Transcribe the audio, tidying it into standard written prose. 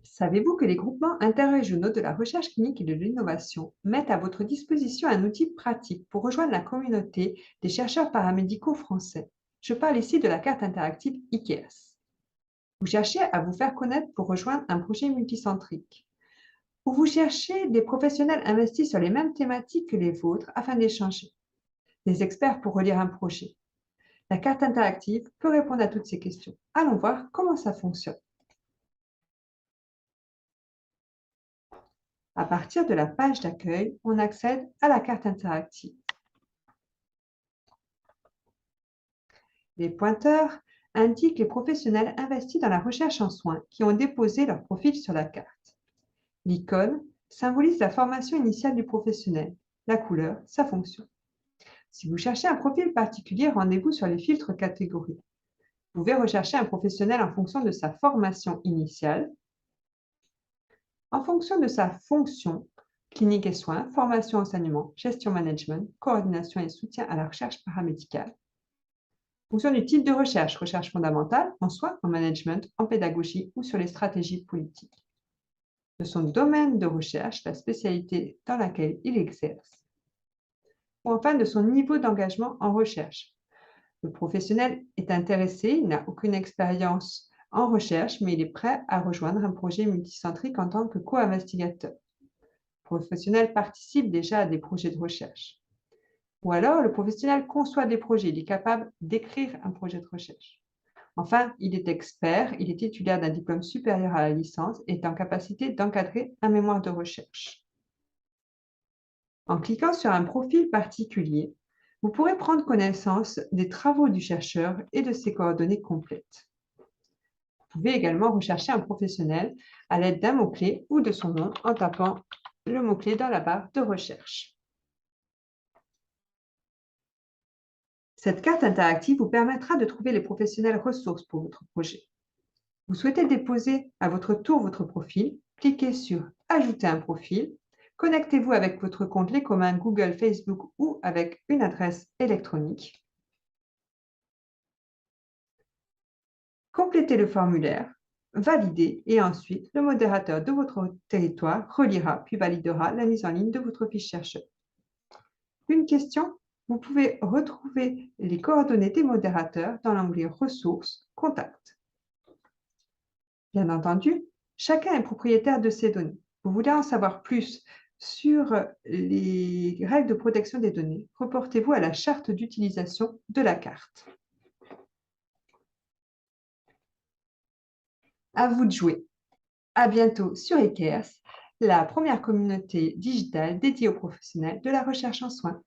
Savez-vous que les groupements interrégionaux de la recherche clinique et de l'innovation mettent à votre disposition un outil pratique pour rejoindre la communauté des chercheurs paramédicaux français? Je parle ici de la carte interactive IKEAS. Vous cherchez à vous faire connaître pour rejoindre un projet multicentrique, ou vous cherchez des professionnels investis sur les mêmes thématiques que les vôtres afin d'échanger, des experts pour relire un projet. La carte interactive peut répondre à toutes ces questions. Allons voir comment ça fonctionne. À partir de la page d'accueil, on accède à la carte interactive. Les pointeurs indiquent les professionnels investis dans la recherche en soins qui ont déposé leur profil sur la carte. L'icône symbolise la formation initiale du professionnel, la couleur, sa fonction. Si vous cherchez un profil particulier, rendez-vous sur les filtres catégories. Vous pouvez rechercher un professionnel en fonction de sa formation initiale, en fonction de sa fonction, clinique et soins, formation enseignement, gestion management, coordination et soutien à la recherche paramédicale. En fonction du type de recherche, recherche fondamentale, en soins, en management, en pédagogie ou sur les stratégies politiques. De son domaine de recherche, la spécialité dans laquelle il exerce. Ou enfin de son niveau d'engagement en recherche. Le professionnel est intéressé, il n'a aucune expérience en recherche, mais il est prêt à rejoindre un projet multicentrique en tant que co-investigateur. Le professionnel participe déjà à des projets de recherche. Ou alors, le professionnel conçoit des projets, il est capable d'écrire un projet de recherche. Enfin, il est expert, il est titulaire d'un diplôme supérieur à la licence et est en capacité d'encadrer un mémoire de recherche. En cliquant sur un profil particulier, vous pourrez prendre connaissance des travaux du chercheur et de ses coordonnées complètes. Vous pouvez également rechercher un professionnel à l'aide d'un mot-clé ou de son nom en tapant le mot-clé dans la barre de recherche. Cette carte interactive vous permettra de trouver les professionnels ressources pour votre projet. Vous souhaitez déposer à votre tour votre profil, cliquez sur « Ajouter un profil », connectez-vous avec votre compte Les Communs, Google, Facebook ou avec une adresse électronique. Complétez le formulaire, validez et ensuite le modérateur de votre territoire relira puis validera la mise en ligne de votre fiche chercheur. Une question, vous pouvez retrouver les coordonnées des modérateurs dans l'onglet Ressources, Contacts. Bien entendu, chacun est propriétaire de ses données. Vous voulez en savoir plus sur les règles de protection des données, reportez-vous à la charte d'utilisation de la carte. À vous de jouer. À bientôt sur ECARES, la première communauté digitale dédiée aux professionnels de la recherche en soins.